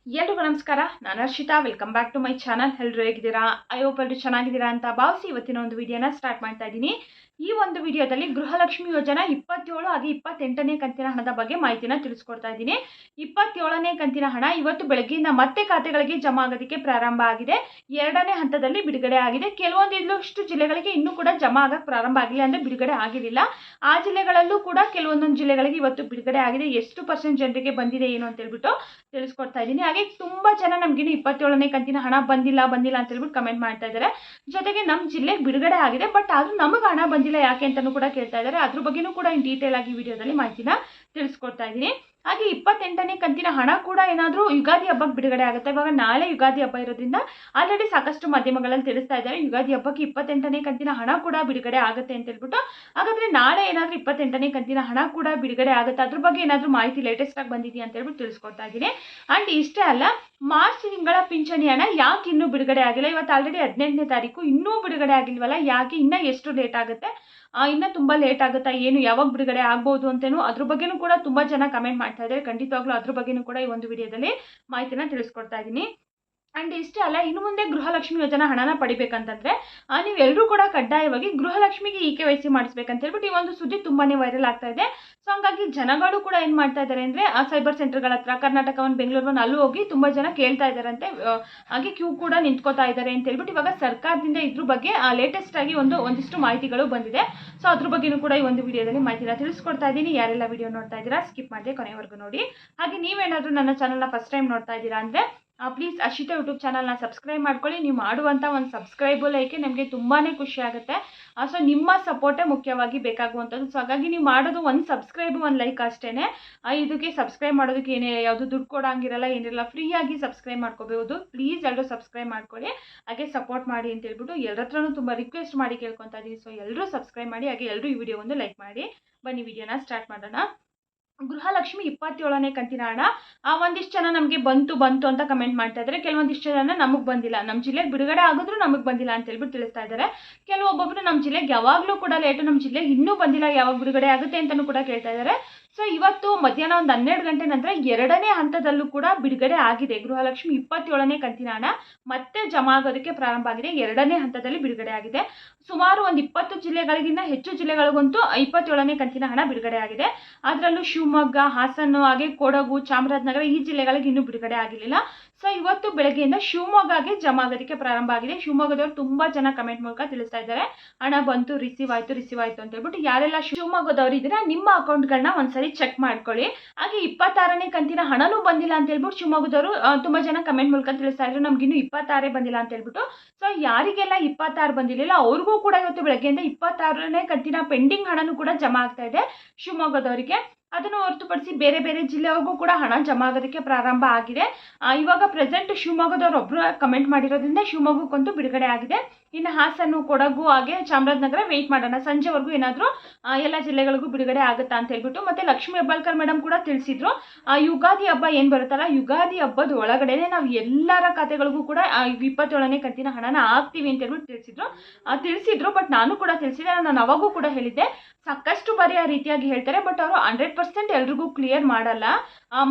ಎಲ್ರಿಗೂ ನಮಸ್ಕಾರ. ನಾನು Harshita. Welcome back to my channel. ಎಲ್ಲರೂ ಹೇಗಿದ್ದೀರಾ? ಐ ಹೋಪ್ ಎಲ್ಲರೂ ಚೆನ್ನಾಗಿದ್ದೀರಾ ಅಂತ ಭಾವಿಸಿ ಇವತ್ತಿನ ಒಂದು ವಿಡಿಯೋನ ಸ್ಟಾರ್ಟ್ ಮಾಡ್ತಾ ಇದ್ದೀನಿ. ಈ ಒಂದು ವಿಡಿಯೋದಲ್ಲಿ ಗೃಹಲಕ್ಷ್ಮಿ ಯೋಜನಾ 27 ಹಾಗೆ 28ನೇ ಕಂತಿನ ಹಣದ ಬಗ್ಗೆ ಮಾಹಿತಿನ ತಿಳಿಸ್ಕೊಡ್ತಾ ಇದ್ದೀನಿ. 27ನೇ ಕಂತಿನ ಹಣ ಇವತ್ತು ಬೆಳಗ್ಗೆಯಿಂದ ಮತ್ತೆ ಖಾತೆಗಳಿಗೆ ಜಮಾ ಆಗೋದಕ್ಕೆ ಪ್ರಾರಂಭ ಆಗಿದೆ. 2ನೇ ಹಂತದಲ್ಲಿ ಬಿಡುಗಡೆ ಆಗಿದೆ. ಕೆಲವೊಂದಿಷ್ಟು ಜಿಲ್ಲೆಗಳಿಗೆ ಇನ್ನೂ ಕೂಡ ಜಮಾ ಆಗಕ್ಕೆ ಪ್ರಾರಂಭ ಆಗಿಲ್ಲ, ಅಂದರೆ ಬಿಡುಗಡೆ ಆಗಿರಲಿಲ್ಲ. ಆ ಜಿಲ್ಲೆಗಳಲ್ಲೂ ಕೂಡ ಕೆಲವೊಂದೊಂದು ಜಿಲ್ಲೆಗಳಿಗೆ ಇವತ್ತು ಬಿಡುಗಡೆ ಆಗಿದೆ. ಎಷ್ಟು % ಜನರಿಗೆ ಬಂದಿದೆ ಏನು ಅಂತ ಹೇಳ್ಬಿಟ್ಟು ತಿಳಿಸ್ಕೊಡ್ತಾ ಇದ್ದೀನಿ. ಹಾಗೆ ತುಂಬಾ ಜನ ನಮಗಿನ್ನು 27ನೇ ಕಂತಿನ ಹಣ ಬಂದಿಲ್ಲ ಅಂತ ಹೇಳ್ಬಿಟ್ಟು ಕಮೆಂಟ್ ಮಾಡ್ತಾ ಇದ್ದಾರೆ. ಜೊತೆಗೆ ನಮ್ಮ ಜಿಲ್ಲೆಗೆ ಬಿಡುಗಡೆ ಆಗಿದೆ, ಬಟ್ ಆದ್ರೂ ನಮಗೆ ಹಣ ಬಂದಿಲ್ಲ ಯಾಕೆ ಅಂತಾನೂ ಕೂಡ ಕೇಳ್ತಾ ಇದ್ದಾರೆ. ಅದ್ರ ಬಗ್ಗೆನೂ ಕೂಡ ಇನ್ ಡೀಟೇಲ್ ಆಗಿ ವಿಡಿಯೋದಲ್ಲಿ ಮಾಹಿತಿನ ತಿಳಿಸ್ಕೊಡ್ತಾ ಇದ್ದೀನಿ. ಹಾಗೆ 28ನೇ ಕಂತಿನ ಹಣ ಕೂಡ ಏನಾದರೂ ಯುಗಾದಿ ಹಬ್ಬಕ್ಕೆ ಬಿಡುಗಡೆ ಆಗುತ್ತೆ. ಇವಾಗ ನಾಳೆ ಯುಗಾದಿ ಹಬ್ಬ ಇರೋದ್ರಿಂದ ಆಲ್ರೆಡಿ ಸಾಕಷ್ಟು ಮಾಧ್ಯಮಗಳಲ್ಲಿ ತಿಳಿಸ್ತಾ ಇದ್ದಾರೆ ಯುಗಾದಿ ಹಬ್ಬಕ್ಕೆ 28ನೇ ಕಂತಿನ ಹಣ ಕೂಡ ಬಿಡುಗಡೆ ಆಗುತ್ತೆ ಅಂತ ಹೇಳ್ಬಿಟ್ಟು. ಹಾಗಾದ್ರೆ ನಾಳೆ ಏನಾದರೂ 28ನೇ ಕಂತಿನ ಹಣ ಕೂಡ ಬಿಡುಗಡೆ ಆಗುತ್ತೆ, ಅದ್ರ ಬಗ್ಗೆ ಏನಾದರೂ ಮಾಹಿತಿ ಲೇಟೆಸ್ಟ್ ಆಗಿ ಬಂದಿದೆಯಾ ಅಂತ ಹೇಳ್ಬಿಟ್ಟು ತಿಳಿಸ್ಕೊಡ್ತಾ ಇದ್ದೀನಿ. ಅಂಡ್ ಇಷ್ಟೇ ಅಲ್ಲ, ಮಾರ್ಚ್ ತಿಂಗಳ ಪಿಂಚಣಿ ಹಣ ಯಾಕೆ ಇನ್ನೂ ಬಿಡುಗಡೆ ಆಗಿಲ್ಲ? ಇವತ್ತು ಆಲ್ರೆಡಿ 18ನೇ ತಾರೀಕು, ಇನ್ನೂ ಬಿಡುಗಡೆ ಆಗಿಲ್ವಲ್ಲ, ಯಾಕೆ? ಇನ್ನೂ ಎಷ್ಟು ಲೇಟ್ ಆಗುತ್ತೆ? ಇನ್ನೂ ತುಂಬ ಲೇಟ್ ಆಗುತ್ತಾ ಏನು? ಯಾವಾಗ ಬಿಡುಗಡೆ ಆಗ್ಬೋದು ಅಂತೇನು ಅದ್ರ ಬಗ್ಗೆನೂ ಕೂಡ ತುಂಬ ಜನ ಕಮೆಂಟ್ ಮಾಡ್ತಾ ಇದ್ದಾರೆ. ಖಂಡಿತವಾಗ್ಲೂ ಅದ್ರ ಬಗ್ಗೆನೂ ಕೂಡ ಈ ಒಂದು ವಿಡಿಯೋದಲ್ಲಿ ಮಾಹಿತಿನ ತಿಳಿಸ್ಕೊಡ್ತಾ ಇದ್ದೀನಿ. ಅಂಡ್ ಇಷ್ಟೇ ಅಲ್ಲ, ಇನ್ನು ಮುಂದೆ ಗೃಹಲಕ್ಷ್ಮಿ ಯೋಜನಾ ಹಣನ ಪಡಿಬೇಕಂತಂದ್ರೆ ನೀವೆಲ್ಲರೂ ಕೂಡ ಕಡ್ಡಾಯವಾಗಿ ಗೃಹಲಕ್ಷ್ಮಿಗೆ KYC ಮಾಡಿಸ್ಬೇಕಂತ ಹೇಳ್ಬಿಟ್ಟು ಈ ಒಂದು ಸುದ್ದಿ ತುಂಬಾನೇ ವೈರಲ್ ಆಗ್ತಾ ಇದೆ. ಸೊ ಹಂಗಾಗಿ ಜನಗಳು ಕೂಡ ಏನ್ ಮಾಡ್ತಾ ಇದ್ದಾರೆ ಅಂದ್ರೆ ಸೈಬರ್ ಸೆಂಟರ್ಗಳ ಹತ್ರ, ಕರ್ನಾಟಕ ಒಂದು, ಬೆಂಗಳೂರು ಒಂದು, ಅಲ್ಲೂ ಹೋಗಿ ತುಂಬಾ ಜನ ಕೇಳ್ತಾ ಇದ್ದಾರಂತೆ. ಹಾಗೆ ಕ್ಯೂ ಕೂಡ ನಿಂತ್ಕೋತಾ ಇದ್ದಾರೆ ಅಂತ ಹೇಳ್ಬಿಟ್ಟು ಇವಾಗ ಸರ್ಕಾರದಿಂದ ಇದ್ರ ಬಗ್ಗೆ ಲೇಟೆಸ್ಟ್ ಆಗಿ ಒಂದಿಷ್ಟು ಮಾಹಿತಿಗಳು ಬಂದಿದೆ. ಸೊ ಅದ್ರ ಬಗ್ಗೆನೂ ಕೂಡ ಈ ಒಂದು ವಿಡಿಯೋದಲ್ಲಿ ಮಾಹಿತಿನ ತಿಳಿಸ್ಕೊಡ್ತಾ ಇದ್ದೀನಿ. ಯಾರೆಲ್ಲ ವಿಡಿಯೋ ನೋಡ್ತಾ ಇದ್ದೀರಾ ಸ್ಕಿಪ್ ಮಾಡದೆ ಕೊನೆವರೆಗೂ ನೋಡಿ. ಹಾಗೆ ನೀವೇನಾದ್ರೂ ನನ್ನ ಚಾನಲ್ನ ಫಸ್ಟ್ ಟೈಮ್ ನೋಡ್ತಾ ಇದ್ದೀರಾ ಅಂದ್ರೆ ಪ್ಲೀಸ್ ಹರ್ಷಿತಾ ಯೂಟ್ಯೂಬ್ ಚಾನಲ್ನ ಸಬ್ಸ್ಕ್ರೈಬ್ ಮಾಡ್ಕೊಳ್ಳಿ. ನೀವು ಮಾಡುವಂಥ ಒಂದು ಸಬ್ಸ್ಕ್ರೈಬು ಲೈಕೆ ನಮಗೆ ತುಂಬಾ ಖುಷಿ ಆಗುತ್ತೆ. ಸೊ ನಿಮ್ಮ ಸಪೋರ್ಟೇ ಮುಖ್ಯವಾಗಿ ಬೇಕಾಗುವಂಥದ್ದು. ಸೊ ಹಾಗಾಗಿ ನೀವು ಮಾಡೋದು ಒಂದು ಸಬ್ಸ್ಕ್ರೈಬು, ಒಂದು ಲೈಕ್ ಅಷ್ಟೇ. ಇದಕ್ಕೆ ಸಬ್ಸ್ಕ್ರೈಬ್ ಮಾಡೋದಕ್ಕೆ ಯಾವುದು ದುಡ್ಡು ಕೊಡೋಂಗಿರಲ್ಲ, ಏನಿರಲ್ಲ, ಫ್ರೀಯಾಗಿ ಸಬ್ಸ್ಕ್ರೈಬ್ ಮಾಡ್ಕೋಬಹುದು. ಪ್ಲೀಸ್ ಎಲ್ಲರೂ ಸಬ್ಸ್ಕ್ರೈಬ್ ಮಾಡ್ಕೊಳ್ಳಿ, ಹಾಗೆ ಸಪೋರ್ಟ್ ಮಾಡಿ ಅಂತ ಹೇಳ್ಬಿಟ್ಟು ಎಲ್ಲರ ಹತ್ರನೂ ತುಂಬ ರಿಕ್ವೆಸ್ಟ್ ಮಾಡಿ ಕೇಳ್ಕೊತಾ ಇದ್ದೀನಿ. ಸೊ ಎಲ್ಲರೂ ಸಬ್ಸ್ಕ್ರೈಬ್ ಮಾಡಿ, ಹಾಗೆ ಎಲ್ಲರೂ ಈ ವಿಡಿಯೋ ಒಂದು ಲೈಕ್ ಮಾಡಿ. ಬನ್ನಿ ವಿಡಿಯೋನ ಸ್ಟಾರ್ಟ್ ಮಾಡೋಣ. ಗೃಹಲಕ್ಷ್ಮಿ 27ನೇ ಕಂತಿನ ಹಣ ಒಂದಿಷ್ಟು ಜನ ನಮಗೆ ಬಂತು ಅಂತ ಕಮೆಂಟ್ ಮಾಡ್ತಾ ಇದ್ದಾರೆ. ಕೆಲವೊಂದಿಷ್ಟು ಜನ ನಮಗೆ ಬಂದಿಲ್ಲ, ನಮ್ಮ ಜಿಲ್ಲೆಗೆ ಬಿಡುಗಡೆ ಆಗಿದ್ರು ನಮಗೆ ಬಂದಿಲ್ಲ ಅಂತ ಹೇಳ್ಬಿಟ್ಟು ತಿಳಿಸ್ತಾ ಇದ್ದಾರೆ. ಕೆಲವೊಬ್ಬೊಬ್ಬರು ನಮ್ಮ ಜಿಲ್ಲೆಗೆ ಯಾವಾಗಲೂ ಕೂಡ ಲೇಟು, ನಮ್ಮ ಜಿಲ್ಲೆಗೆ ಇನ್ನೂ ಬಂದಿಲ್ಲ, ಯಾವಾಗ ಬಿಡುಗಡೆ ಆಗುತ್ತೆ ಅಂತಲೂ ಕೂಡ ಕೇಳ್ತಾ ಇದ್ದಾರೆ. ಸೊ ಇವತ್ತು ಮಧ್ಯಾಹ್ನ ಒಂದು 12 ಗಂಟೆ ನಂತರ 2ನೇ ಹಂತದಲ್ಲೂ ಕೂಡ ಬಿಡುಗಡೆ ಆಗಿದೆ. ಗೃಹಲಕ್ಷ್ಮಿ 27ನೇ ಕಂತಿನ ಹಣ ಮತ್ತೆ ಜಮಾ ಆಗೋದಕ್ಕೆ ಪ್ರಾರಂಭ ಆಗಿದೆ. 2ನೇ ಹಂತದಲ್ಲಿ ಬಿಡುಗಡೆ ಆಗಿದೆ. ಸುಮಾರು ಒಂದು 20 ಜಿಲ್ಲೆಗಳಿಗಿಂತ ಹೆಚ್ಚು ಜಿಲ್ಲೆಗಳಿಗಂತೂ 27ನೇ ಕಂತಿನ ಹಣ ಬಿಡುಗಡೆ ಆಗಿದೆ. ಅದರಲ್ಲೂ ಶಿವಮೊಗ್ಗ, ಹಾಸನ, ಹಾಗೆ ಕೊಡಗು, ಚಾಮರಾಜನಗರ ಈ ಜಿಲ್ಲೆಗಳಿಗೆ ಇನ್ನೂ ಬಿಡುಗಡೆ ಆಗಿರಲಿಲ್ಲ. ಸೊ ಇವತ್ತು ಬೆಳಗ್ಗೆಯಿಂದ ಶಿವಮೊಗ್ಗಗೆ ಜಮಾ ಆಗೋದಕ್ಕೆ ಪ್ರಾರಂಭ ಆಗಿದೆ. ಶಿವಮೊಗ್ಗದವರು ತುಂಬಾ ಜನ ಕಮೆಂಟ್ ಮೂಲಕ ತಿಳಿಸ್ತಾ ಇದ್ದಾರೆ ಹಣ ಬಂತು, ರಿಸೀವ್ ಆಯ್ತು ಅಂತ ಹೇಳ್ಬಿಟ್ಟು. ಯಾರೆಲ್ಲ ಶಿವಮೊಗ್ಗದವರು ಇದ್ದೀರಾ ನಿಮ್ಮ ಅಕೌಂಟ್ಗಳನ್ನ ಒಂದ್ಸರಿ ಚೆಕ್ ಮಾಡ್ಕೊಳ್ಳಿ. ಹಾಗೆ 26ನೇ ಕಂತಿನ ಹಣನೂ ಬಂದಿಲ್ಲ ಅಂತ ಹೇಳ್ಬಿಟ್ಟು ಶಿವಮೊಗ್ಗದವರು ತುಂಬಾ ಜನ ಕಮೆಂಟ್ ಮೂಲಕ ತಿಳಿಸ್ತಾ ಇದ್ರು ನಮ್ಗಿನ್ನು 26 ಬಂದಿಲ್ಲ ಅಂತ ಹೇಳ್ಬಿಟ್ಟು. ಸೊ ಯಾರಿಗೆಲ್ಲ 26 ಬಂದಿರಲಿಲ್ಲ ಅವ್ರಿಗೂ ಕೂಡ ಇವತ್ತು ಬೆಳಗ್ಗೆಯಿಂದ 26ನೇ ಕಂತಿನ ಪೆಂಡಿಂಗ್ ಹಣನೂ ಕೂಡ ಜಮಾ ಆಗ್ತಾ ಇದೆ ಶಿವಮೊಗ್ಗದವರಿಗೆ. ಅದನ್ನು ಹೊರತುಪಡಿಸಿ ಬೇರೆ ಬೇರೆ ಜಿಲ್ಲೆವರೆಗೂ ಕೂಡ ಹಣ ಜಮಾ ಆಗೋದಕ್ಕೆ ಪ್ರಾರಂಭ ಆಗಿದೆ. ಇವಾಗ ಪ್ರೆಸೆಂಟ್ ಶಿವಮೊಗ್ಗದವ್ರು ಒಬ್ಬರು ಕಮೆಂಟ್ ಮಾಡಿರೋದ್ರಿಂದ ಶಿವಮೊಗ್ಗಕ್ಕಂತೂ ಬಿಡುಗಡೆ ಆಗಿದೆ. ಇನ್ನು ಹಾಸನ, ಕೊಡಗು, ಹಾಗೆ ಚಾಮರಾಜನಗರ ವೆಯ್ಟ್ ಮಾಡೋಣ, ಸಂಜೆವರೆಗೂ ಏನಾದರೂ ಎಲ್ಲ ಜಿಲ್ಲೆಗಳಿಗೂ ಬಿಡುಗಡೆ ಆಗುತ್ತಾ ಅಂತ ಹೇಳ್ಬಿಟ್ಟು. ಮತ್ತೆ ಲಕ್ಷ್ಮೀ ಹೆಬ್ಬಾಳ್ಕರ್ ಮೇಡಮ್ ಕೂಡ ತಿಳಿಸಿದ್ರು ಯುಗಾದಿ ಹಬ್ಬ ಏನು ಬರುತ್ತಲ್ಲ, ಯುಗಾದಿ ಹಬ್ಬದ ಒಳಗಡೆನೆ ನಾವು ಎಲ್ಲರ ಖಾತೆಗಳಿಗೂ ಕೂಡ 27ನೇ ಕಂತಿನ ಹಣನ ಹಾಕ್ತೀವಿ ಅಂತ ಹೇಳ್ಬಿಟ್ಟು ತಿಳಿಸಿದ್ರು. ಬಟ್ ನಾನು ಕೂಡ ತಿಳಿಸಿದೆ, ನಾನು ಅವಾಗೂ ಕೂಡ ಹೇಳಿದ್ದೆ ಸಾಕಷ್ಟು ಬಾರಿ ಆ ರೀತಿಯಾಗಿ ಹೇಳ್ತಾರೆ. ಬಟ್ ಅವರು 100% ಎಲ್ರಿಗೂ ಕ್ಲಿಯರ್ ಮಾಡಲ್ಲ.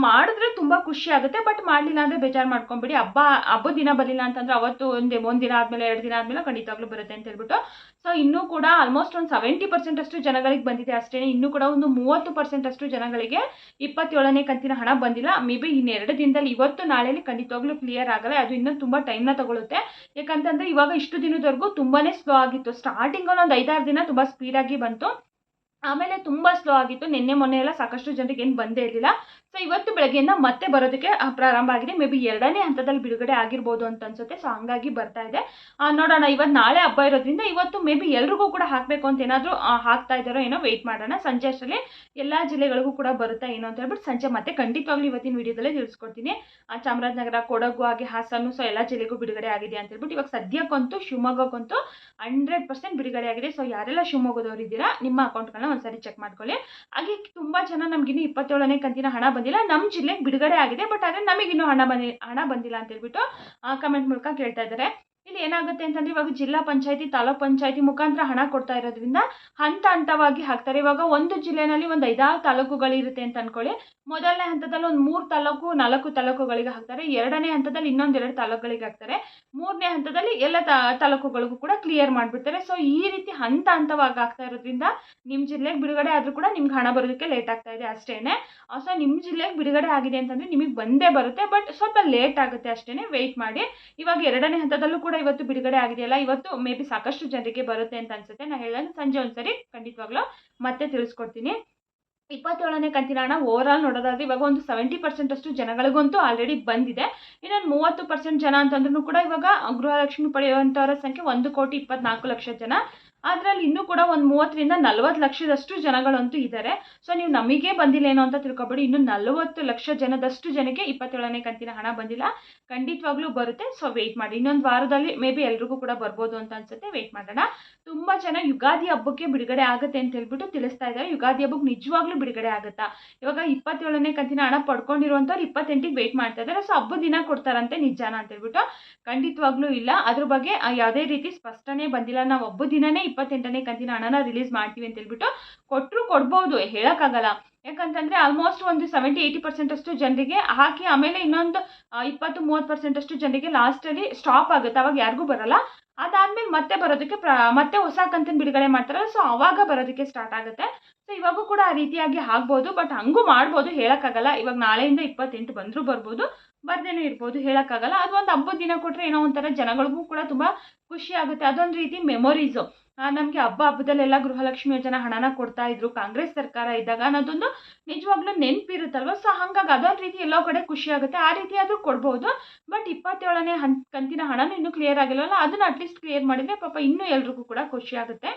ಮಾಡಿದ್ರೆ ತುಂಬಾ ಖುಷಿ ಆಗುತ್ತೆ, ಬಟ್ ಮಾಡಲಿಲ್ಲ ಅಂದ್ರೆ ಬೇಜಾರು ಮಾಡ್ಕೊಂಬಿಡಿ. ಹಬ್ಬದ ದಿನ ಬರಲಿಲ್ಲ ಅಂತಂದ್ರೆ ಅವತ್ತು ಒಂದು ದಿನ ಆದ್ಮೇಲೆ 2 ದಿನ ಆದ್ಮೇಲೆ ಖಂಡಿತವಾಗ್ಲೂ ಬರುತ್ತೆ ಅಂತ ಹೇಳ್ಬಿಟ್ಟು. ಸೊ ಇನ್ನೂ ಕೂಡ ಆಲ್ಮೋಸ್ಟ್ ಒಂದು 70% ಅಷ್ಟು ಜನಗಳಿಗೆ ಬಂದಿದೆ ಅಷ್ಟೇ. ಇನ್ನೂ ಕೂಡ ಒಂದು 30% ಅಷ್ಟು ಜನಗಳಿಗೆ 27ನೇ ಕಂತಿನ ಹಣ ಬಂದಿಲ್ಲ. ಮೇ ಬಿ ಇನ್ನು 2 ದಿನದಲ್ಲಿ, ಇವತ್ತು ನಾಳೆಯಲ್ಲಿ ಖಂಡಿತವಾಗ್ಲೂ ಕ್ಲಿಯರ್ ಆಗಲ್ಲ. ಅದು ಇನ್ನೂ ತುಂಬಾ ಟೈಮ್ನ ತಗೊಳುತ್ತೆ. ಯಾಕಂತಂದ್ರೆ ಇವಾಗ ಇಷ್ಟು ದಿನದವರೆಗೂ ತುಂಬಾನೇ ಸ್ಲೋ ಆಗಿತ್ತು. ಸ್ಟಾರ್ಟಿಂಗ್ ಒಂದು 5-6 ದಿನ ತುಂಬಾ ಸ್ಪೀಡಾಗಿ ಬಂತು, ಆಮೇಲೆ ತುಂಬಾ ಸ್ಲೋ ಆಗಿತ್ತು. ಮೊನ್ನೆ ಎಲ್ಲ ಸಾಕಷ್ಟು ಜನರಿಗೆ ಏನು ಬಂದೇ ಇರಲಿಲ್ಲ. ಸೊ ಇವತ್ತು ಬೆಳಗ್ಗೆಯಿಂದ ಮತ್ತೆ ಬರೋದಕ್ಕೆ ಪ್ರಾರಂಭ ಆಗಿದೆ. ಮೇ ಬಿ 2ನೇ ಹಂತದಲ್ಲಿ ಬಿಡುಗಡೆ ಆಗಿರ್ಬೋದು ಅಂತ ಅನ್ಸುತ್ತೆ. ಸೊ ಹಂಗಾಗಿ ಬರ್ತಾ ಇದೆ. ನೋಡೋಣ, ಇವತ್ತು ನಾಳೆ ಹಬ್ಬ ಇರೋದ್ರಿಂದ ಇವತ್ತು ಮೇ ಬಿ ಎಲ್ರಿಗೂ ಕೂಡ ಹಾಕಬೇಕು ಅಂತ ಏನಾದರೂ ಹಾಕ್ತಾ ಇದ್ದಾರೋ ಏನೋ, ವೆಯ್ಟ್ ಮಾಡೋಣ. ಸಂಜೆ ಅಷ್ಟರಲ್ಲಿ ಎಲ್ಲ ಜಿಲ್ಲೆಗಳಿಗೂ ಕೂಡ ಬರುತ್ತಾ ಏನೋ ಅಂತ ಹೇಳ್ಬಿಟ್ಟು ಸಂಜೆ ಮತ್ತೆ ಖಂಡಿತವಾಗ್ಲೂ ಇವತ್ತಿನ ವಿಡಿಯೋದಲ್ಲೇ ತಿಳಿಸ್ಕೊಡ್ತೀನಿ. ಚಾಮರಾಜನಗರ, ಕೊಡಗು, ಹಾಗೆ ಹಾಸನ, ಸೊ ಎಲ್ಲ ಜಿಲ್ಲೆಗೂ ಬಿಡುಗಡೆ ಆಗಿದೆ ಅಂತ ಹೇಳ್ಬಿಟ್ಟು. ಇವಾಗ ಸದ್ಯಕ್ಕಂತೂ ಶಿವಮೊಗ್ಗಕ್ಕಂತೂ 100% ಬಿಡುಗಡೆ ಆಗಿದೆ. ಸೊ ಯಾರೆಲ್ಲ ಶಿವಮೊಗ್ಗದವರು ಇದ್ದೀರಾ ನಿಮ್ಮ ಅಕೌಂಟ್ಗಳನ್ನ ಒಂದ್ಸರಿ ಚೆಕ್ ಮಾಡ್ಕೊಳ್ಳಿ. ಹಾಗೆ ತುಂಬಾ ಜನ ನಮ್ಗಿನ್ನು 27ನೇ ಕಂತಿನ ಹಣ ಬಂದಿಲ್ಲ, ನಮ್ಮ ಜಿಲ್ಲೆಗೆ ಬಿಡುಗಡೆ ಆಗಿದೆ, ಬಟ್ ಆದರೆ ನಮಗಿನ್ನೂ ಹಣ ಬಂದಿಲ್ಲ ಅಂತ ಹೇಳ್ಬಿಟ್ಟು ಕಮೆಂಟ್ ಮೂಲಕ ಕೇಳ್ತಾ ಇದ್ದಾರೆ. ಇಲ್ಲಿ ಏನಾಗುತ್ತೆ ಅಂತಂದ್ರೆ ಇವಾಗ ಜಿಲ್ಲಾ ಪಂಚಾಯತಿ ತಾಲೂಕ್ ಪಂಚಾಯತಿ ಮುಖಾಂತರ ಹಣ ಕೊಡ್ತಾ ಇರೋದ್ರಿಂದ ಹಂತ ಹಂತವಾಗಿ ಹಾಕ್ತಾರೆ. ಇವಾಗ ಒಂದು ಜಿಲ್ಲೆನಲ್ಲಿ ಒಂದು 5-6 ತಾಲೂಕುಗಳಿರುತ್ತೆ ಅಂತ ಅನ್ಕೊಳ್ಳಿ. ಮೊದಲನೇ ಹಂತದಲ್ಲಿ ಒಂದು 3 ತಾಲೂಕು 4 ತಾಲೂಕುಗಳಿಗೆ ಹಾಕ್ತಾರೆ. ಎರಡನೇ ಹಂತದಲ್ಲಿ ಇನ್ನೊಂದು 2 ತಾಲೂಕುಗಳಿಗೆ ಹಾಕ್ತಾರೆ. ಮೂರನೇ ಹಂತದಲ್ಲಿ ಎಲ್ಲ ತಾಲೂಕುಗಳಿಗೂ ಕೂಡ ಕ್ಲಿಯರ್ ಮಾಡಿಬಿಡ್ತಾರೆ. ಸೊ ಈ ರೀತಿ ಹಂತ ಹಂತವಾಗಿ ಆಗ್ತಾ ಇರೋದ್ರಿಂದ ನಿಮ್ಮ ಜಿಲ್ಲೆಗೆ ಬಿಡುಗಡೆ ಆದರೂ ಕೂಡ ನಿಮ್ಗೆ ಹಣ ಬರೋದಕ್ಕೆ ಲೇಟ್ ಆಗ್ತಾ ಇದೆ ಅಷ್ಟೇನೆ. ಸೊ ನಿಮ್ಮ ಜಿಲ್ಲೆಗೆ ಬಿಡುಗಡೆ ಆಗಿದೆ ಅಂತಂದ್ರೆ ನಿಮಗೆ ಬಂದೇ ಬರುತ್ತೆ, ಬಟ್ ಸ್ವಲ್ಪ ಲೇಟ್ ಆಗುತ್ತೆ ಅಷ್ಟೇನೆ, ವೆಯ್ಟ್ ಮಾಡಿ. ಇವಾಗ ಎರಡನೇ ಹಂತದಲ್ಲೂ ಕೂಡ ಇವತ್ತು ಬಿಡುಗಡೆ ಆಗಿದೆಯಲ್ಲ, ಇವತ್ತು ಮೇ ಬಿ ಸಾಕಷ್ಟು ಜನರಿಗೆ ಬರುತ್ತೆ ಅಂತ ಅನ್ಸುತ್ತೆ. ನಾನು ಹೇಳಿದ್ರೆ ಸಂಜೆ ಒಂದ್ಸರಿ ಖಂಡಿತವಾಗ್ಲೂ ಮತ್ತೆ ತಿಳಿಸ್ಕೊಡ್ತೀನಿ. 27ನೇ ಕಂತಿನ ಹಣ ಓವರಾಲ್ ನೋಡೋದಾದ್ರೆ ಇವಾಗ ಒಂದು 70% ಅಷ್ಟು ಜನಗಳಿಗಂತೂ ಆಲ್ರೆಡಿ ಬಂದಿದೆ. ಇನ್ನೊಂದು 30% ಜನ ಅಂತಂದ್ರೂ ಕೂಡ ಇವಾಗ ಗೃಹಲಕ್ಷ್ಮಿ ಪಡೆಯುವಂಥವರ ಸಂಖ್ಯೆ 1,24,00,000 ಜನ. ಅದರಲ್ಲಿ ಇನ್ನೂ ಕೂಡ ಒಂದು 30ರಿಂದ 40 ಲಕ್ಷದಷ್ಟು ಜನಗಳಂತೂ ಇದ್ದಾರೆ. ಸೊ ನೀವು ನಮಗೆ ಬಂದಿಲ್ಲ ಏನೋ ಅಂತ ತಿಳ್ಕೊಬೇಡಿ, ಇನ್ನು 40 ಲಕ್ಷ ಜನದಷ್ಟು ಜನಕ್ಕೆ 27ನೇ ಕಂತಿನ ಹಣ ಬಂದಿಲ್ಲ. ಖಂಡಿತವಾಗ್ಲೂ ಬರುತ್ತೆ. ಸೊ ವೆಯ್ಟ್ ಮಾಡಿ, ಇನ್ನೊಂದು ವಾರದಲ್ಲಿ ಮೇ ಬಿ ಎಲ್ರಿಗೂ ಕೂಡ ಬರ್ಬೋದು ಅಂತ ಅನ್ಸುತ್ತೆ. ವೆಯ್ಟ್ ಮಾಡೋಣ. ತುಂಬ ಜನ ಯುಗಾದಿ ಹಬ್ಬಕ್ಕೆ ಬಿಡುಗಡೆ ಆಗುತ್ತೆ ಅಂತ ಹೇಳ್ಬಿಟ್ಟು ತಿಳಿಸ್ತಾ ಇದ್ದಾರೆ. ಯುಗಾದಿ ಹಬ್ಬಕ್ಕೆ ನಿಜವಾಗ್ಲೂ ಬಿಡುಗಡೆ ಆಗುತ್ತಾ? ಇವಾಗ 27ನೇ ಕಂತಿನ ಹಣ ಪಡ್ಕೊಂಡಿರುವಂಥವ್ರು 28ಗೆ ವೆಯ್ಟ್ ಮಾಡ್ತಾ ಇದ್ದಾರೆ. ಸೊ ಹಬ್ಬದ ದಿನ ಕೊಡ್ತಾರಂತೆ, ನಿಜಾನ ಅಂತ ಹೇಳ್ಬಿಟ್ಟು ಖಂಡಿತವಾಗ್ಲೂ ಇಲ್ಲ. ಅದ್ರ ಬಗ್ಗೆ ಯಾವುದೇ ರೀತಿ ಸ್ಪಷ್ಟನೆ ಬಂದಿಲ್ಲ. ನಾವು ಹಬ್ಬದ ದಿನನೇ 28ನೇ ಕಂತಿನ ಹಣನ ರಿಲೀಸ್ ಮಾಡ್ತೀವಿ ಅಂತ ಹೇಳ್ಬಿಟ್ಟು ಕೊಟ್ಟರು ಕೊಡ್ಬೋದು, ಹೇಳೋಕ್ಕಾಗಲ್ಲ. ಯಾಕಂತಂದರೆ ಆಲ್ಮೋಸ್ಟ್ ಒಂದು 70-80% ಅಷ್ಟು ಜನರಿಗೆ ಹಾಕಿ ಆಮೇಲೆ ಇನ್ನೊಂದು 20-30% ಅಷ್ಟು ಜನರಿಗೆ ಲಾಸ್ಟಲ್ಲಿ ಸ್ಟಾಪ್ ಆಗುತ್ತೆ. ಅವಾಗ ಯಾರಿಗೂ ಬರಲ್ಲ. ಅದಾದ್ಮೇಲೆ ಮತ್ತೆ ಬರೋದಕ್ಕೆ ಮತ್ತೆ ಹೊಸ ಕಂತಿನ ಬಿಡುಗಡೆ ಮಾಡ್ತಾರಲ್ಲ, ಸೊ ಅವಾಗ ಬರೋದಕ್ಕೆ ಸ್ಟಾರ್ಟ್ ಆಗುತ್ತೆ. ಸೊ ಇವಾಗೂ ಕೂಡ ಆ ರೀತಿಯಾಗಿ ಆಗ್ಬೋದು, ಬಟ್ ಹಂಗೂ ಮಾಡ್ಬೋದು, ಹೇಳೋಕ್ಕಾಗಲ್ಲ. ಇವಾಗ ನಾಳೆಯಿಂದ 28 ಬಂದರೂ ಬರ್ಬೋದು, ಬರ್ದೇನೂ ಇರ್ಬೋದು, ಹೇಳೋಕ್ಕಾಗಲ್ಲ. ಅದು ಒಂದು ಹಬ್ಬದ ದಿನ ಕೊಟ್ಟರೆ ಏನೋ ಒಂಥರ ಜನಗಳಿಗೂ ಕೂಡ ತುಂಬ ಖುಷಿ ಆಗುತ್ತೆ. ಅದೊಂದು ರೀತಿ ಮೆಮೊರೀಸು. ನಮಗೆ ಹಬ್ಬದಲ್ಲೆಲ್ಲ ಗೃಹಲಕ್ಷ್ಮಿ ಯೋಜನಾ ಹಣನ ಕೊಡ್ತಾ ಇದ್ರು ಕಾಂಗ್ರೆಸ್ ಸರ್ಕಾರ ಇದ್ದಾಗ ಅನ್ನೋದೊಂದು ನಿಜವಾಗ್ಲೂ ನೆನಪಿರುತ್ತಲ್ವ. ಸೊ ಹಾಗಾಗಿ ಅದೊಂದು ರೀತಿ ಎಲ್ಲೋ ಕಡೆ ಖುಷಿ ಆಗುತ್ತೆ. ಆ ರೀತಿ ಆದರೂ ಕೊಡ್ಬೋದು. ಬಟ್ 27ನೇ ಕಂತಿನ ಹಣನೂ ಇನ್ನೂ ಕ್ಲಿಯರ್ ಆಗಿಲ್ಲವಲ್ಲ, ಅದನ್ನು ಅಟ್ಲೀಸ್ಟ್ ಕ್ಲಿಯರ್ ಮಾಡಿದರೆ ಪಾಪ ಇನ್ನೂ ಎಲ್ರಿಗೂ ಕೂಡ ಖುಷಿ ಆಗುತ್ತೆ.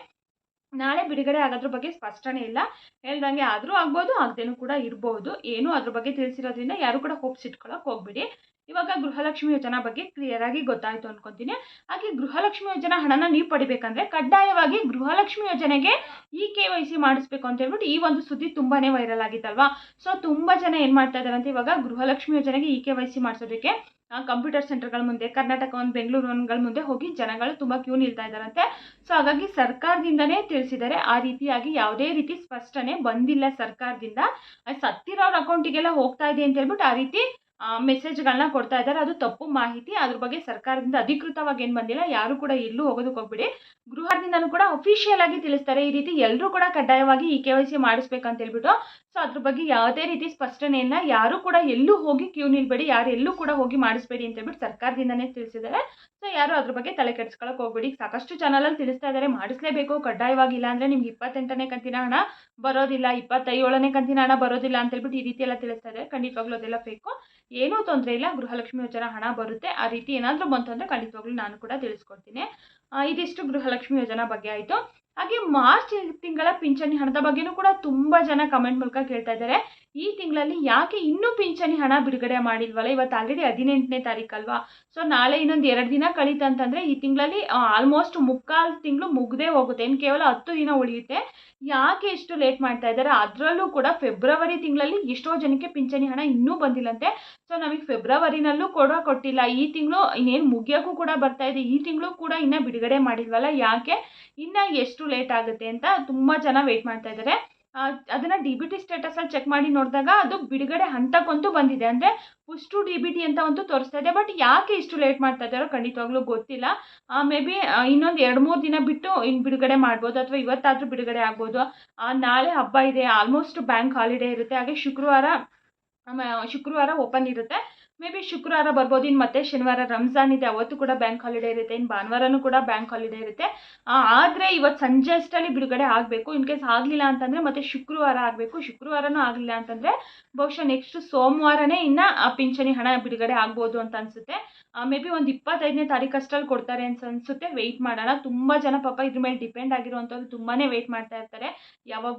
ನಾಳೆ ಬಿಡುಗಡೆ ಆಗೋದ್ರ ಬಗ್ಗೆ ಸ್ಪಷ್ಟನೆ ಇಲ್ಲ, ಹೇಳ್ದಂಗೆ ಆದರೂ ಆಗ್ಬೋದು, ಆಗದೇನೂ ಕೂಡ ಇರ್ಬೋದು. ಏನು ಅದ್ರ ಬಗ್ಗೆ ತಿಳಿಸಿರೋದ್ರಿಂದ ಯಾರು ಕೂಡ ಹೋಪ್ಸ್ ಇಟ್ಕೊಳ್ಳೋಕೆ ಹೋಗ್ಬಿಡಿ. ಇವಾಗ ಗೃಹಲಕ್ಷ್ಮಿ ಯೋಜನಾ ಬಗ್ಗೆ ಕ್ಲಿಯರ್ ಆಗಿ ಗೊತ್ತಾಯಿತು ಅನ್ಕೊತೀನಿ. ಹಾಗೆ ಗೃಹಲಕ್ಷ್ಮಿ ಯೋಜನಾ ಹಣನ ನೀವು ಪಡಿಬೇಕಂದ್ರೆ ಕಡ್ಡಾಯವಾಗಿ ಗೃಹಲಕ್ಷ್ಮಿ ಯೋಜನೆಗೆ KYC ಮಾಡಿಸ್ಬೇಕು ಅಂತ ಹೇಳ್ಬಿಟ್ಟು ಈ ಒಂದು ಸುದ್ದಿ ತುಂಬಾ ವೈರಲ್ ಆಗಿತ್ತಲ್ವಾ. ಸೊ ತುಂಬ ಜನ ಏನು ಮಾಡ್ತಾ ಇದ್ದಾರೆ ಅಂತ, ಇವಾಗ ಗೃಹಲಕ್ಷ್ಮಿ ಯೋಜನೆಗೆ KYC ಮಾಡಿಸೋದಕ್ಕೆ ಕಂಪ್ಯೂಟರ್ ಸೆಂಟರ್ಗಳ ಮುಂದೆ, ಕರ್ನಾಟಕ ಒಂದು ಬೆಂಗಳೂರುಗಳ ಮುಂದೆ ಹೋಗಿ ಜನಗಳು ತುಂಬ ಕ್ಯೂ ನಿಲ್ತಾ ಇದ್ದಾರಂತೆ. ಸೊ ಹಾಗಾಗಿ ಸರ್ಕಾರದಿಂದನೇ ತಿಳಿಸಿದ್ದಾರೆ. ಆ ರೀತಿಯಾಗಿ ಯಾವುದೇ ರೀತಿ ಸ್ಪಷ್ಟನೆ ಬಂದಿಲ್ಲ ಸರ್ಕಾರದಿಂದ. ಸತ್ತಿರೋರ ಅಕೌಂಟಿಗೆಲ್ಲ ಹೋಗ್ತಾ ಇದೆ ಅಂತ ಹೇಳ್ಬಿಟ್ಟು ಆ ರೀತಿ ಮೆಸೇಜ್ಗಳನ್ನ ಕೊಡ್ತಾ ಇದ್ದಾರೆ. ಅದು ತಪ್ಪು ಮಾಹಿತಿ. ಅದ್ರ ಬಗ್ಗೆ ಸರ್ಕಾರದಿಂದ ಅಧಿಕೃತವಾಗಿ ಏನು ಬಂದಿಲ್ಲ. ಯಾರು ಕೂಡ ಎಲ್ಲೂ ಹೋಗೋದಕ್ಕೆ ಹೋಗ್ಬಿಡಿ. ಗೃಹದಿಂದನೂ ಕೂಡ ಅಫಿಷಿಯಲ್ ಆಗಿ ತಿಳಿಸ್ತಾರೆ, ಈ ರೀತಿ ಎಲ್ಲರೂ ಕೂಡ ಕಡ್ಡಾಯವಾಗಿ KYC ಮಾಡಿಸ್ಬೇಕಂತ ಹೇಳ್ಬಿಟ್ಟು. ಸೊ ಅದ್ರ ಬಗ್ಗೆ ಯಾವುದೇ ರೀತಿ ಸ್ಪಷ್ಟನೆಯನ್ನ ಯಾರು ಕೂಡ ಎಲ್ಲೂ ಹೋಗಿ ಕ್ಯೂ ನಿಲ್ಬೇಡಿ, ಯಾರು ಎಲ್ಲೂ ಕೂಡ ಹೋಗಿ ಮಾಡಿಸ್ಬೇಡಿ ಅಂತ ಹೇಳ್ಬಿಟ್ಟು ಸರ್ಕಾರದಿಂದನೇ ತಿಳಿಸಿದ್ದಾರೆ. ಸೊ ಯಾರು ಅದ್ರ ಬಗ್ಗೆ ತಲೆ ಕೆಡಿಸ್ಕೊಳ್ಳೋಕೆ ಹೋಗ್ಬೇಡಿ. ಸಾಕಷ್ಟು ಚಾನಲಲ್ಲಿ ತಿಳಿಸ್ತಾ ಇದ್ದಾರೆ ಮಾಡಿಸ್ಲೇಬೇಕು ಕಡ್ಡಾಯವಾಗಿಲ್ಲ ಅಂದರೆ ನಿಮ್ಗೆ 28ನೇ ಕಂತಿನ ಹಣ ಬರೋದಿಲ್ಲ, 27ನೇ ಕಂತಿನ ಹಣ ಬರೋದಿಲ್ಲ ಅಂತ ಹೇಳ್ಬಿಟ್ಟು ಈ ರೀತಿ ಎಲ್ಲ ತಿಳಿಸ್ತಾ ಇದ್ದಾರೆ. ಖಂಡಿತವಾಗ್ಲೂ ಅದೆಲ್ಲ ಫೇಕು. ಏನೂ ತೊಂದರೆ ಇಲ್ಲ, ಗೃಹಲಕ್ಷ್ಮಿ ಯೋಜನಾ ಹಣ ಬರುತ್ತೆ. ಆ ರೀತಿ ಏನಾದರೂ ಬಂತು ಅಂದರೆ ಖಂಡಿತವಾಗ್ಲೂ ನಾನು ಕೂಡ ತಿಳಿಸ್ಕೊಡ್ತೀನಿ. ಇದಿಷ್ಟು ಗೃಹಲಕ್ಷ್ಮಿ ಯೋಜನಾ ಬಗ್ಗೆ ಆಯಿತು. ಹಾಗೆ ಮಾರ್ಚ್ ತಿಂಗಳ ಪಿಂಚಣಿ ಹಣದ ಬಗ್ಗೆನೂ ಕೂಡ ತುಂಬ ಜನ ಕಮೆಂಟ್ ಮೂಲಕ ಕೇಳ್ತಾ ಇದ್ದಾರೆ. ಈ ತಿಂಗಳಲ್ಲಿ ಯಾಕೆ ಇನ್ನೂ ಪಿಂಚಣಿ ಹಣ ಬಿಡುಗಡೆ ಮಾಡಿಲ್ವಲ್ಲ? ಇವತ್ತು ಆಲ್ರೆಡಿ 18ನೇ ತಾರೀಕು ಅಲ್ವಾ. ಸೊ ನಾಳೆ ಇನ್ನೊಂದು 2 ದಿನ ಕಳೀತಂತಂದರೆ ಈ ತಿಂಗಳಲ್ಲಿ ಆಲ್ಮೋಸ್ಟ್ ಮುಕ್ಕಾಲು ತಿಂಗಳು ಮುಗ್ದೇ ಹೋಗುತ್ತೆ. ಇನ್ನು ಕೇವಲ 10 ದಿನ ಉಳಿಯುತ್ತೆ. ಯಾಕೆ ಇಷ್ಟು ಲೇಟ್ ಮಾಡ್ತಾ ಇದ್ದಾರೆ? ಅದರಲ್ಲೂ ಕೂಡ ಫೆಬ್ರವರಿ ತಿಂಗಳಲ್ಲಿ ಎಷ್ಟೋ ಜನಕ್ಕೆ ಪಿಂಚಣಿ ಹಣ ಇನ್ನೂ ಬಂದಿಲ್ಲಂತೆ. ಸೊ ನಮಗೆ ಫೆಬ್ರವರಿನಲ್ಲೂ ಕೂಡ ಕೊಟ್ಟಿಲ್ಲ. ಈ ತಿಂಗಳು ಇನ್ನೇನು ಮುಗಿಯೋಕ್ಕೂ ಕೂಡ ಬರ್ತಾ ಇದೆ. ಈ ತಿಂಗಳು ಕೂಡ ಇನ್ನೂ ಬಿಡುಗಡೆ ಮಾಡಿಲ್ವಲ್ಲ, ಯಾಕೆ ಇನ್ನು ಎಷ್ಟು ಲೇಟ್ ಆಗುತ್ತೆ ಅಂತ ತುಂಬ ಜನ ವೆಯ್ಟ್ ಮಾಡ್ತಾ ಇದ್ದಾರೆ. ಅದನ್ನು DBT ಸ್ಟೇಟಸಲ್ಲಿ ಚೆಕ್ ಮಾಡಿ ನೋಡಿದಾಗ ಅದು ಬಿಡುಗಡೆ ಹಂತಕ್ಕಂತೂ ಬಂದಿದೆ, ಅಂದರೆ ಪುಷ್ಟು DBT ಅಂತ ಅಂತೂ ತೋರಿಸ್ತಾ ಇದೆ. ಬಟ್ ಯಾಕೆ ಇಷ್ಟು ಲೇಟ್ ಮಾಡ್ತಾ ಇದ್ದಾರೋ ಖಂಡಿತವಾಗ್ಲೂ ಗೊತ್ತಿಲ್ಲ. ಮೇ ಬಿ ಇನ್ನೊಂದು 2-3 ದಿನ ಬಿಟ್ಟು ಇನ್ನು ಬಿಡುಗಡೆ ಮಾಡ್ಬೋದು, ಅಥವಾ ಇವತ್ತಾದರೂ ಬಿಡುಗಡೆ ಆಗ್ಬೋದು. ನಾಳೆ ಹಬ್ಬ ಇದೆ, ಆಲ್ಮೋಸ್ಟ್ ಬ್ಯಾಂಕ್ ಹಾಲಿಡೇ ಇರುತ್ತೆ. ಹಾಗೆ ಶುಕ್ರವಾರ ಓಪನ್ ಇರುತ್ತೆ. ಮೇ ಬಿ ಶುಕ್ರವಾರ ಬರ್ಬೋದು. ಇನ್ನು ಮತ್ತೆ ಶನಿವಾರ ರಂಜಾನ್ ಇದೆ, ಅವತ್ತು ಕೂಡ ಬ್ಯಾಂಕ್ ಹಾಲಿಡೇ ಇರುತ್ತೆ. ಇನ್ನು ಭಾನುವಾರನೂ ಕೂಡ ಬ್ಯಾಂಕ್ ಹಾಲಿಡೇ ಇರುತ್ತೆ. ಆದರೆ ಇವತ್ತು ಸಂಜೆ ಅಷ್ಟರಲ್ಲಿ ಬಿಡುಗಡೆ ಆಗಬೇಕು. ಇನ್ ಕೇಸ್ ಆಗಲಿಲ್ಲ ಅಂತಂದರೆ ಮತ್ತೆ ಶುಕ್ರವಾರ ಆಗಬೇಕು. ಶುಕ್ರವಾರನೂ ಆಗಲಿಲ್ಲ ಅಂತಂದರೆ ಬಹುಶಃ ನೆಕ್ಸ್ಟ್ ಸೋಮವಾರನೇ ಇನ್ನು ಪಿಂಚಣಿ ಹಣ ಬಿಡುಗಡೆ ಆಗ್ಬೋದು ಅಂತ ಅನಿಸುತ್ತೆ. ಮೇ ಬಿ ಒಂದು 25ನೇ ತಾರೀಕು ಅಷ್ಟರಲ್ಲಿ ಕೊಡ್ತಾರೆ ಅಂತ ಅನಿಸುತ್ತೆ. ವೆಯ್ಟ್ ಮಾಡೋಣ. ತುಂಬ ಜನ ಪಾಪ ಇದ್ರ ಮೇಲೆ ಡಿಪೆಂಡ್ ಆಗಿರುವಂಥವ್ರು ತುಂಬಾ ವೆಯ್ಟ್ ಮಾಡ್ತಾ ಇರ್ತಾರೆ, ಯಾವಾಗ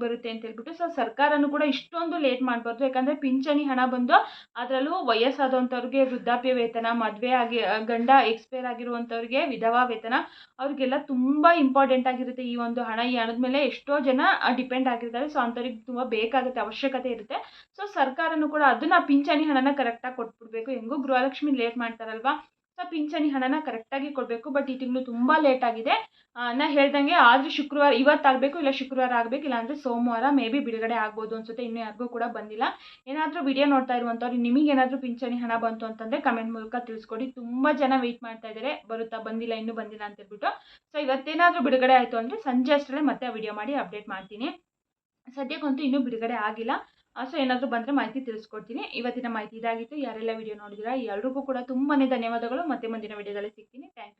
ಬರುತ್ತೆ ಅಂತ ಹೇಳ್ಬಿಟ್ಟು. ಸೊ ಸರ್ಕಾರನೂ ಕೂಡ ಇಷ್ಟೊಂದು ಲೇಟ್ ಮಾಡಬಾರ್ದು. ಯಾಕಂದರೆ ಪಿಂಚಣಿ ಹಣ ಬಂದು ಅದರಲ್ಲೂ ವಯಸ್ಸಾದಂಥವ್ರಿಗೆ ವೃದ್ಧಾಪ್ಯ ವೇತನ, ಮದುವೆ ಆಗಿ ಗಂಡ ಎಕ್ಸ್ಪೈರ್ ಆಗಿರುವಂಥವ್ರಿಗೆ ವಿಧವಾ ವೇತನ, ಅವ್ರಿಗೆಲ್ಲ ತುಂಬ ಇಂಪಾರ್ಟೆಂಟ್ ಆಗಿರುತ್ತೆ ಈ ಒಂದು ಹಣ. ಈ ಹಣದ ಮೇಲೆ ಎಷ್ಟೋ ಜನ ಡಿಪೆಂಡ್ ಆಗಿರ್ತಾರೆ. ಸೊ ಅಂಥವ್ರಿಗೆ ತುಂಬ ಬೇಕಾಗುತ್ತೆ, ಅವಶ್ಯಕತೆ ಇರುತ್ತೆ. ಸೊ ಸರ್ಕಾರನೂ ಕೂಡ ಅದನ್ನು ಪಿಂಚಣಿ ಹಣನ ಕರೆಕ್ಟಾಗಿ ಕೊಟ್ಬಿಡ್ಬೇಕು. ಹೆಂಗೂ ಗೃಹಲಕ್ಷ್ಮಿ ಲೇಟ್ ಮಾಡ್ತಾರಲ್ವಾ. ಸೊ ಸೊ ಪಿಂಚಣಿ ಹಣನ ಕರೆಕ್ಟಾಗಿ ಕೊಡಬೇಕು. ಬಟ್ ಈ ತಿಂಗಳು ತುಂಬ ಲೇಟ್ ಆಗಿದೆ. ನಾ ಹೇಳ್ದಂಗೆ ಆದರೂ ಶುಕ್ರವಾರ ಇವತ್ತಾಗಬೇಕು, ಇಲ್ಲ ಶುಕ್ರವಾರ ಆಗಬೇಕು, ಇಲ್ಲಾಂದರೆ ಸೋಮವಾರ ಮೇ ಬಿ ಬಿಡುಗಡೆ ಆಗ್ಬೋದು ಅನ್ಸುತ್ತೆ. ಇನ್ನೂ ಯಾರಿಗೂ ಕೂಡ ಬಂದಿಲ್ಲ. ಏನಾದರೂ ವಿಡಿಯೋ ನೋಡ್ತಾ ಇರುವಂಥವ್ರು ನಿಮಗೇನಾದರೂ ಪಿಂಚಣಿ ಹಣ ಬಂತು ಅಂತಂದರೆ ಕಮೆಂಟ್ ಮೂಲಕ ತಿಳಿಸ್ಕೊಡಿ. ತುಂಬ ಜನ ವೆಯ್ಟ್ ಮಾಡ್ತಾ ಇದ್ದಾರೆ, ಬರುತ್ತಾ ಬಂದಿಲ್ಲ, ಇನ್ನೂ ಬಂದಿಲ್ಲ ಅಂತ ಹೇಳ್ಬಿಟ್ಟು. ಸೊ ಇವತ್ತೇನಾದರೂ ಬಿಡುಗಡೆ ಆಯಿತು ಅಂದರೆ ಸಂಜೆ ಅಷ್ಟರಲ್ಲೇ ಮತ್ತೆ ಆ ವಿಡಿಯೋ ಮಾಡಿ ಅಪ್ಡೇಟ್ ಮಾಡ್ತೀನಿ. ಸದ್ಯಕ್ಕಂತೂ ಇನ್ನೂ ಬಿಡುಗಡೆ ಆಗಿಲ್ಲ. ಸೊ ಏನಾದರೂ ಬಂದರೆ ಮಾಹಿತಿ ತಿಳಿಸ್ಕೊಡ್ತೀನಿ. ಇವತ್ತಿನ ಮಾಹಿತಿ ಇದಾಗಿತ್ತು. ಯಾರೆಲ್ಲ ವಿಡಿಯೋ ನೋಡಿದಿರಾ ಎಲ್ರಿಗೂ ಕೂಡ ತುಂಬಾ ಧನ್ಯವಾದಗಳು. ಮತ್ತೆ ಮುಂದಿನ ವಿಡಿಯೋದಲ್ಲಿ ಸಿಗ್ತೀನಿ. Thank you.